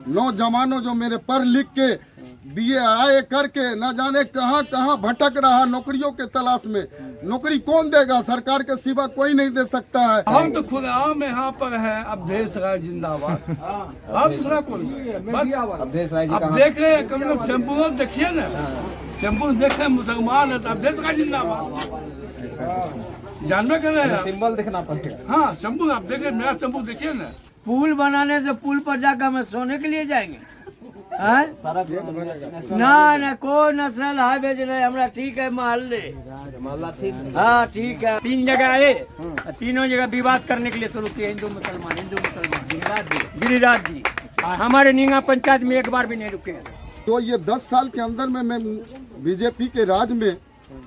नौजवानों जो मेरे पढ़ लिख के BA करके न जाने कहां कहां भटक रहा नौकरियों के तलाश में। नौकरी कौन देगा? सरकार के सिवा कोई नहीं दे सकता है। हम तो खुद आम यहाँ पर है। अब देश राय जिंदाबाद। अब दूसरा कौन? अब देश राय जी अब देख रहे हैं, कम से कम शैम्पू देखिए ना, शैम्पू देख रहे हैं, मुसलमान है तो अब देश राय जिंदाबाद। जानवे कर रहे हैं, सिंबल देखना पड़ेगा। हाँ शैम्पू आप देख रहे हैं, नया शैम्पू देखिए ना। पुल बनाने से पुल पर जाकर हमें सोने के लिए जाएंगे? ना कोई नेशनल हाईवे नहीं, हमारा ठीक है मोहल्ले ठीक। हाँ ठीक है। 3 जगह आए, तीनों जगह विवाद करने के लिए शुरू किए। हिंदू मुसलमान गिरिराज जी और हमारे नींगा पंचायत में एक बार भी नहीं रुके। तो ये 10 साल के अंदर में मैं बीजेपी के राज में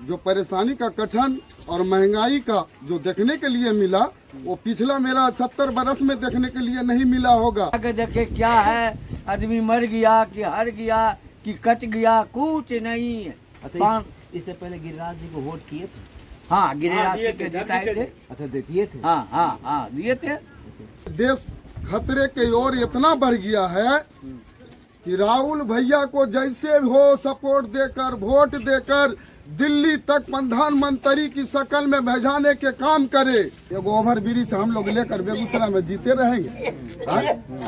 जो परेशानी का कठन और महंगाई का जो देखने के लिए मिला, वो पिछला मेरा 70 बरस में देखने के लिए नहीं मिला होगा। आगे देखे क्या है, आदमी मर गया कि हर गया कि कट गया, कुछ नहीं है। अच्छा, इससे पहले गिरिराज जी को वोट किए थे? हाँ गिरिराज सिंह के जिताए थे। अच्छा दिए थे? हाँ दिए थे। देश खतरे की ओर इतना बढ़ गया है कि राहुल भैया को जैसे हो सपोर्ट देकर, वोट देकर दिल्ली तक प्रधानमंत्री की शक्ल में भेजाने के काम करे। एगो ओवर ब्रिज हम लोग लेकर बेगूसराय में जीते रहेंगे।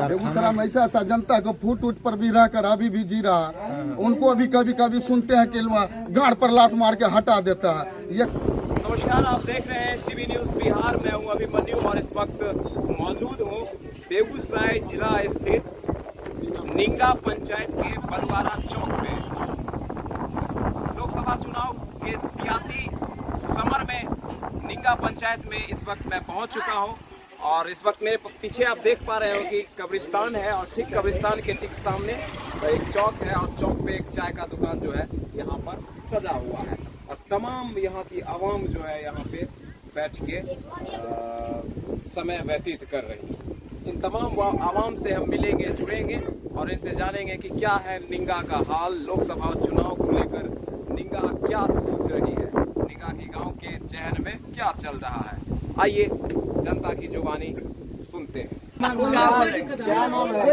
बेगूसराय में ऐसा ऐसा जनता को फूट उठ पर भी रहकर अभी भी जी रहा। उनको भी कभी कभी सुनते हैं कि गाड़ पर लात मार के हटा देता है। ये नमस्कार, आप देख रहे हैं CB न्यूज बिहार। मैं हूं अभिमन्यु और इस वक्त मौजूद हूं बेगूसराय जिला स्थित निंगा पंचायत के बलवारा चौक में। लोकसभा चुनाव के सियासी समर में निंगा पंचायत में इस वक्त मैं पहुंच चुका हूं और इस वक्त मेरे पीछे आप देख पा रहे हो कि कब्रिस्तान है और ठीक कब्रिस्तान के ठीक सामने एक चौक है और चौक पे एक चाय का दुकान जो है यहाँ पर सजा हुआ है और तमाम यहाँ की आवाम जो है यहाँ पे बैठ के समय व्यतीत कर रही है। इन तमाम आवाम से हम मिलेंगे, जुड़ेंगे और इनसे जानेंगे कि क्या है निंगा का हाल। लोकसभा चुनाव को लेकर निंगा क्या सोच रही है, निंगा की गांव के जहन में क्या चल रहा है। आइए जनता की जुबानी सुनते हैं। क्या नाम है?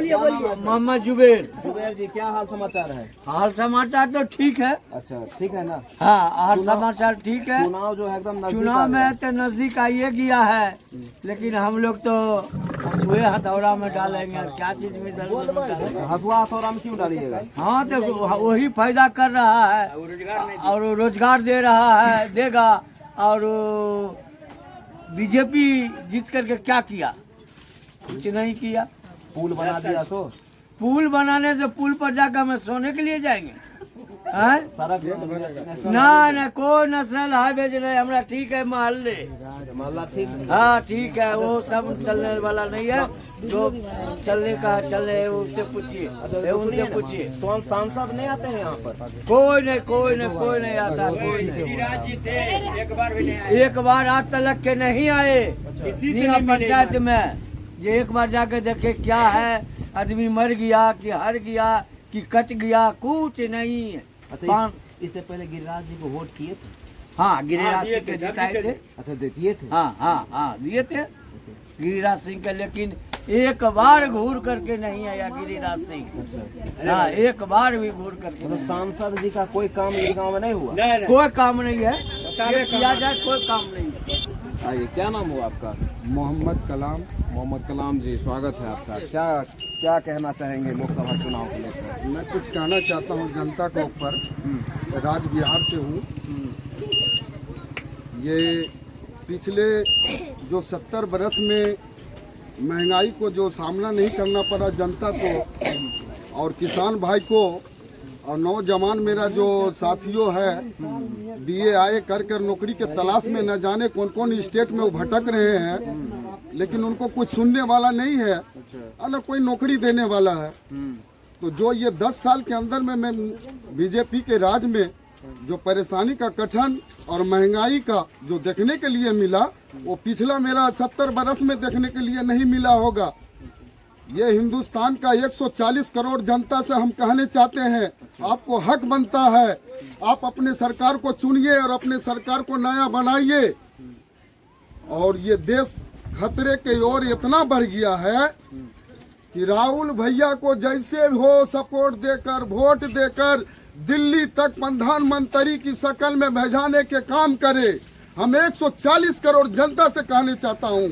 मोहम्मद जुबेर। जुबेर जी, क्या हाल समाचार है? हाल समाचार तो ठीक है। अच्छा ठीक है ना? हाँ हाल समाचार ठीक है। चुनाव जो है एकदम नजदीक चुनाव में तो नजदीक आइए गया है, लेकिन हम लोग तो हसुए हथौड़ा में डालेंगे और क्या चीज में डालेंगे। हसुआ हथौड़ा में क्यों डालिएगा? हाँ तो वही फायदा कर रहा है और रोजगार दे रहा है, देगा। और बीजेपी जीत करके क्या किया? कुछ नहीं किया। पुल बना दिया तो पुल बनाने से पुल पर जाकर हमें सोने के लिए जाएंगे? सड़क ना कोई नेशनल हाईवे नहीं, हमारा ठीक है मोहल्ले ठीक। हाँ ठीक है, वो सब चलने वाला नहीं है। जो चलने का चले उससे पूछिए, उनसे पूछिए। सांसद नहीं आते हैं यहाँ पर? कोई नहीं आता। कोई नहीं। एक बार आज तक के नहीं आए निंगा पंचायत में। ये एक बार जाके देखे क्या है, आदमी मर गया कि हर गया कि कट गया, कुछ नहीं है। अच्छा, इससे पहले गिरिराज जी को वोट किए थे? हाँ गिरिराज सिंह के जिताए थे। अच्छा दिए थे? हाँ दिए थे गिरिराज सिंह के, लेकिन एक बार घूर करके नहीं आया गिरिराज सिंह। हाँ एक बार भी घूर करके। तो सांसद जी का कोई काम इस गाँव में नहीं हुआ? कोई काम नहीं है, किया जाए कोई काम नहीं है। आइए, क्या नाम हुआ आपका? मोहम्मद कलाम। मोहम्मद कलाम जी, स्वागत है आपका। क्या कहना चाहेंगे लोकसभा चुनाव को लेकर? मैं कुछ कहना चाहता हूँ जनता के ऊपर। राज बिहार से हूँ। ये पिछले जो 70 बरस में महंगाई को जो सामना नहीं करना पड़ा जनता को और किसान भाई को और नौजवान मेरा जो साथियों है BA कर नौकरी के तलाश में न जाने कौन कौन स्टेट में वो भटक रहे हैं, लेकिन उनको कुछ सुनने वाला नहीं है और न कोई नौकरी देने वाला है। तो जो ये 10 साल के अंदर में मैं बीजेपी के राज में जो परेशानी का कठन और महंगाई का जो देखने के लिए मिला, वो पिछला मेरा 70 बरस में देखने के लिए नहीं मिला होगा। ये हिंदुस्तान का 140 करोड़ जनता से हम कहने चाहते हैं, आपको हक बनता है, आप अपने सरकार को चुनिए और अपने सरकार को नया बनाइए। और ये देश खतरे की ओर इतना बढ़ गया है कि राहुल भैया को जैसे हो सपोर्ट देकर, वोट देकर दिल्ली तक प्रधानमंत्री की शक्ल में भेजाने के काम करे। हम 140 करोड़ जनता से कहना चाहता हूँ,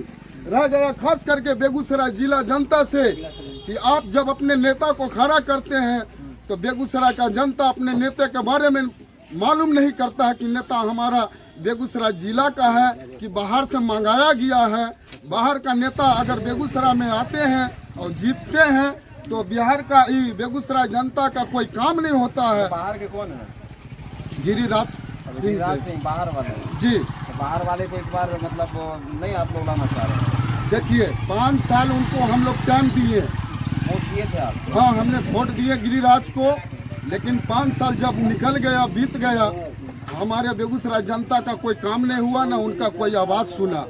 रह गया खास करके बेगूसराय जिला जनता से, कि आप जब अपने नेता को खड़ा करते हैं तो बेगूसराय का जनता अपने नेता के बारे में मालूम नहीं करता है कि नेता हमारा बेगूसराय जिला का है कि बाहर से मंगाया गया है। बाहर का नेता अगर बेगूसराय में आते हैं और जीतते हैं तो बिहार का बेगूसराय जनता का कोई काम नहीं होता है। बाहर के कौन है? गिरिराज सिंह गिरिराज सिंह बाहर वाले जी। तो बाहर वाले को इस बार मतलब नहीं आप लोग लाना चाह रहे हैं? देखिए 5 साल उनको हम लोग टाइम दिए, वोट दिए थे आप? हाँ हमने वोट दिए गिरिराज को, लेकिन 5 साल जब निकल गया, बीत गया, हमारे बेगूसराय जनता का कोई काम नहीं हुआ, ना उनका कोई आवाज़ सुना।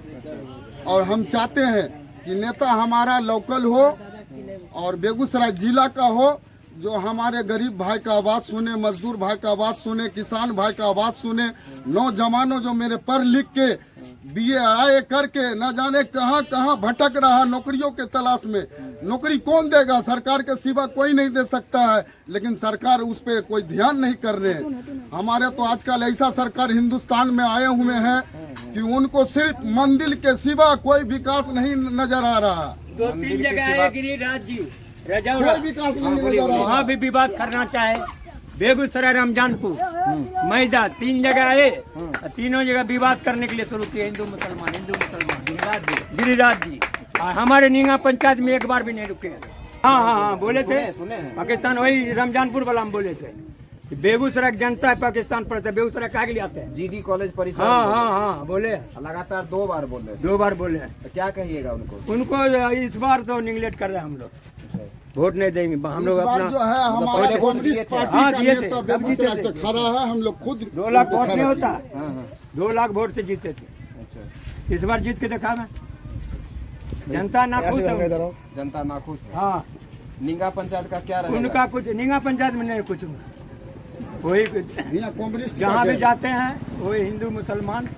और हम चाहते हैं कि नेता हमारा लोकल हो और बेगूसराय जिला का हो, जो हमारे गरीब भाई का आवाज़ सुने, मजदूर भाई का आवाज़ सुने, किसान भाई का आवाज़ सुने। नौजवानों जो मेरे पढ़ लिख के BA करके न जाने कहां कहां भटक रहा नौकरियों के तलाश में। नौकरी कौन देगा? सरकार के सिवा कोई नहीं दे सकता है, लेकिन सरकार उस पर कोई ध्यान नहीं कर रहे हैं। हमारे तो आजकल ऐसा सरकार हिंदुस्तान में आए हुए हैं कि उनको सिर्फ मंदिर के सिवा कोई विकास नहीं नजर आ रहा। 2-3 जगह है गिरिराज जी, रजौरा, कोई विकास नहीं नजर आ रहा। वहाँ भी विवाद करना चाहे। बेगूसराय, रमजानपुर, मैदा, 3 जगह आए, तीनों जगह विवाद करने के लिए शुरू किए। हिंदू मुसलमान गिरिराज जी। और हमारे नींगा पंचायत में एक बार भी नहीं रुके। हाँ बोले थे पाकिस्तान, वही रमजानपुर वाला हम बोले थे बेगूसराय जनता है पाकिस्तान पर, बेगूसराय काहे के लिए आते हैं? GD कॉलेज परिसर। हाँ बोले, लगातार 2 बार बोले। 2 बार बोले। तो क्या कहिएगा उनको? उनको इस बार तो निगलेक्ट कर रहे हैं हम लोग, वोट नहीं देंगे हम लोग। इस बार अपना जो है हमारे कम्युनिस्ट पार्टी हाँ, का दिए थे। नेता बेगूसराय से खड़ा है, हम लोग खुद 2 लाख वोट नहीं होता, हाँ। 2 लाख वोट से जीते थे। अच्छा, इस बार जीत के देखा मैं, जनता नाखुश है। जनता नाखुश है। हाँ, निंगा पंचायत का क्या रहेगा? उनका कुछ नींगा पंचायत में नहीं कुछ, वही यहाँ कम्युनिस्ट जहाँ भी जाते हैं वही हिंदू मुसलमान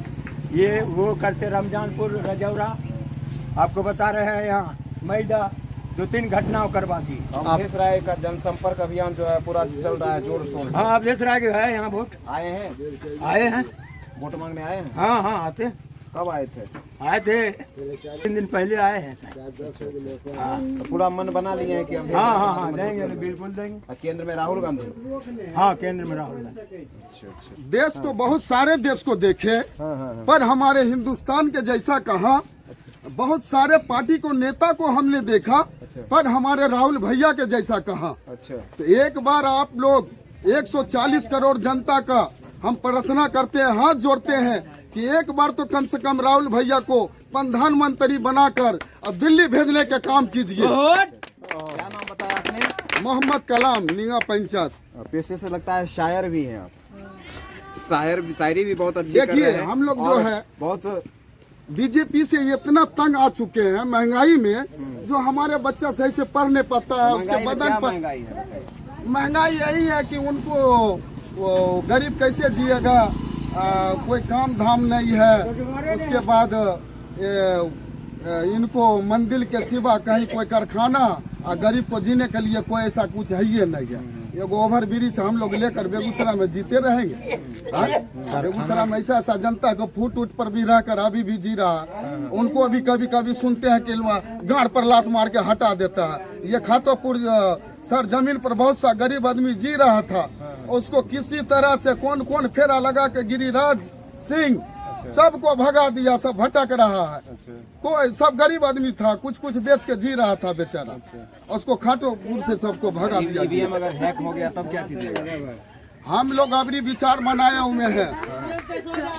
ये वो करते। रमजानपुर, रजौरा आपको बता रहे हैं, यहाँ मैदा 2-3 घटनाओं करवा दी। अवधेश राय का जनसंपर्क अभियान जो है पूरा चल रहा है जोर शोर से। हाँ, अवधेश राय के है यहाँ वोट आए हैं? वोट मांगने आए हैं? हाँ आते। कब आए थे? 3 दिन पहले आए हैं शायद। हाँ तो पूरा मन बना लिए हैं कि हम हाँ देंगे, बिल्कुल देंगे। केंद्र में राहुल गांधी? हाँ, केंद्र में राहुल गांधी। देश तो बहुत सारे देश को देखे, पर हमारे हिंदुस्तान के जैसा कहा। बहुत सारे पार्टी को नेता को हमने देखा, पर हमारे राहुल भैया के जैसा कहा। अच्छा, तो एक बार आप लोग 140 करोड़ जनता का हम प्रार्थना करते हैं, हाथ जोड़ते हैं कि एक बार तो कम से कम राहुल भैया को प्रधानमंत्री बनाकर अब दिल्ली भेजने का काम कीजिए। क्या नाम बताया आपने? मोहम्मद कलाम, नींगा पंचायत। पेशे से लगता है शायर भी हैं आप। शायरी भी बहुत अच्छी कर देखिए, रहे हैं। हम लोग जो और है बहुत बीजेपी से इतना तंग आ चुके हैं महंगाई में, जो हमारे बच्चा सही से पढ़ नहीं पाता है, उसके महंगाई में बदन क्या पर महंगाई है? महंगाई यही है कि उनको वो गरीब कैसे जिएगा, कोई काम धाम नहीं है। उसके बाद इनको मंदिर के सिवा कहीं कोई कारखाना, और गरीब को जीने के लिए कोई ऐसा कुछ है ही नहीं है। एगो ओवर ब्रिज हम लोग लेकर बेगूसराय में जीते रहेंगे। बेगूसराय में ऐसा ऐसा जनता को फूट उठ पर भी रहकर अभी भी जी रहा। उनको भी कभी कभी सुनते हैं कि गाड़ पर लात मार के हटा देता है। ये खातोपुर सर जमीन पर बहुत सा गरीब आदमी जी रहा था, उसको किसी तरह से कौन कौन फेरा लगा के गिरिराज सिंह सबको भगा दिया, सब भटक रहा है। कोई सब गरीब आदमी था, कुछ कुछ बेच के जी रहा था बेचारा, उसको खाटोपुर से सबको भगा दिया। ईवीएम अगर हैक हो गया तब क्या कीजिएगा? हम लोग अभी विचार बनाए हुए हैं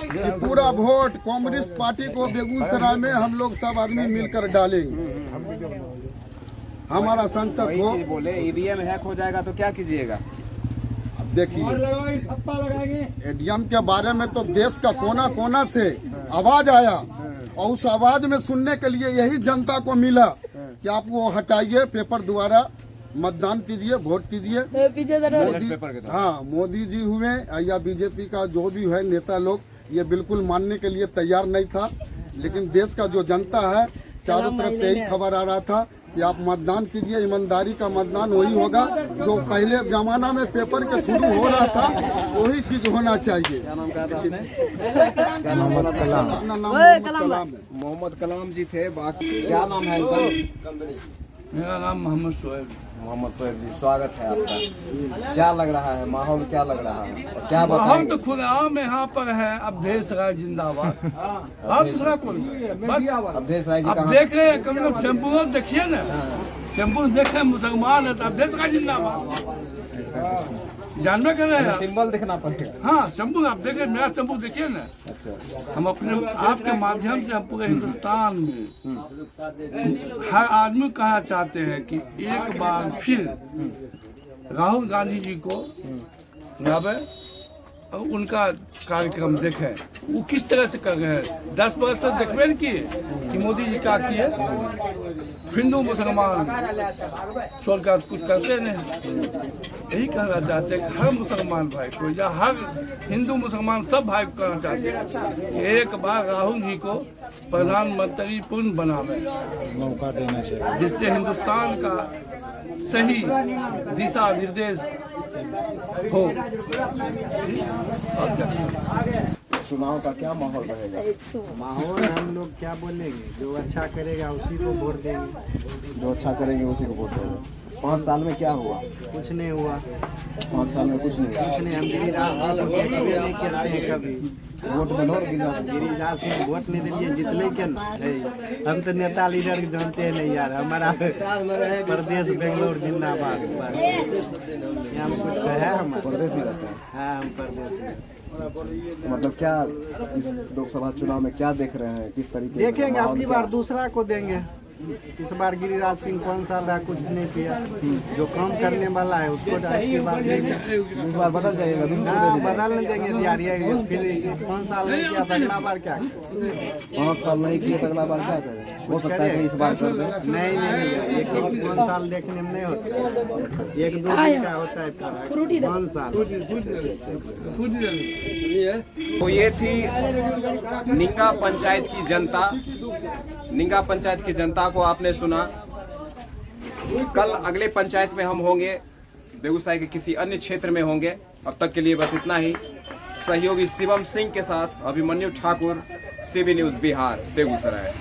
कि पूरा वोट कांग्रेस पार्टी को बेगूसराय में हम लोग सब आदमी मिलकर डालेंगे। हमारा संसद वही हो। चीज बोले, ईवीएम हैक हो जाएगा तो क्या कीजिएगा? देखिए, एडीएम के बारे में तो देश का कोना कोना से आवाज आया, और उस आवाज में सुनने के लिए यही जनता को मिला कि आप वो हटाइए, पेपर द्वारा मतदान कीजिए, वोट कीजिए। मोदी, हाँ, मोदी जी हुए या बीजेपी का जो भी है नेता लोग, ये बिल्कुल मानने के लिए तैयार नहीं था। लेकिन देश का जो जनता है, चारों तरफ से यही खबर आ रहा था कि आप मतदान कीजिए, ईमानदारी का मतदान वही होगा जो पहले जमाना में पेपर के थ्रू हो रहा था, वही चीज होना चाहिए। क्या नाम कहा था आपने? क्या नाम बोला? कलाम। अपना नाम मोहम्मद कलाम है। मोहम्मद कलाम जी थे। बाकी क्या नाम है इनका? मेरा नाम मोहम्मद शोएब। मोहम्मद शोएब जी, स्वागत है आपका। क्या लग रहा है, माहौल क्या लग रहा है, और क्या हम बताएंगे? तो खुद आम यहाँ पर है। अवधेश राय जिंदाबाद। और दूसरा कौन? बस अवधेश राय जी अब कहाँ? देख रहे हैं, कम से कम शंभू देखिए ना, शंभू देखे मुसलमान है तो अवधेश राय जिंदाबाद। जानबे कर रहे हैं। सिंबल दिखना पड़ेगा। हाँ, शंभू आप देखें, मेरा शंभू देखिए ना। अच्छा, हम अपने आपके माध्यम से हम पूरे हिंदुस्तान में हर आदमी कहना चाहते हैं कि एक बार फिर राहुल गांधी जी को लावे और उनका कार्यक्रम देखें, वो किस तरह से कर रहे हैं। 10 वर्ष से देखबे नहीं किए कि मोदी जी क्या किए। हिंदू मुसलमान छोड़कर कुछ करते नहीं। यही कहना चाहते हैं कि हर मुसलमान भाई को या हर हिंदू मुसलमान सब भाई को कहना चाहते हैं कि एक बार राहुल जी को प्रधानमंत्री पूर्ण बनावे, मौका देना चाहिए। जिससे हिंदुस्तान का सही दिशा निर्देश हो। और क्या? चुनाव का क्या माहौल रहेगा? माहौल हम लोग क्या बोलेंगे, जो अच्छा करेगा उसी को वोट देंगे। जो अच्छा करेंगे उसी को वोट देंगे। 5 साल में क्या हुआ? कुछ नहीं हुआ, 5 साल में कुछ नहीं हुआ। कुछ नहीं। हम गिरिराज को देखबे नहीं करते हैं कभी। वोट दिलो गिरिराज। गिरिराज सिंह वोट नहीं दिलिए, जितले के न। हम तो नेता लीडर के जानते हैं नहीं यार। हमारा प्रदेश बेंगलोर जिंदाबाद। यहाँ में कुछ है हमारे प्रदेश में रहते हैं। हाँ, हम प्रदेश में। तो मतलब क्या इस लोकसभा चुनाव में क्या देख रहे हैं, किस तरीके से देखेंगे माहौल अगली क्या? बार दूसरा को देंगे। इस बार गिरिराज सिंह 5 साल रहा, कुछ नहीं किया। जो काम करने वाला है उसको अगली बार देंगे। इस बार बदल जाएगा। हाँ, बदल नहीं देंगे तैयारी है। फिर 5 साल नहीं किया तो अगला बार क्या? 5 साल नहीं किए तो अगला बार क्या करें? हो सकता है कि इस बार कर दें। नहीं, एक 5 साल देखने में नहीं होता। 1-2 दिन का होता है, 5 साल। तो ये थी निंगा पंचायत की जनता। निंगा पंचायत की जनता को आपने सुना। कल अगले पंचायत में हम होंगे, बेगूसराय के किसी अन्य क्षेत्र में होंगे। अब तक के लिए बस इतना ही। सहयोगी शिवम सिंह के साथ अभिमन्यु ठाकुर, CB न्यूज़ बिहार, बेगूसराय।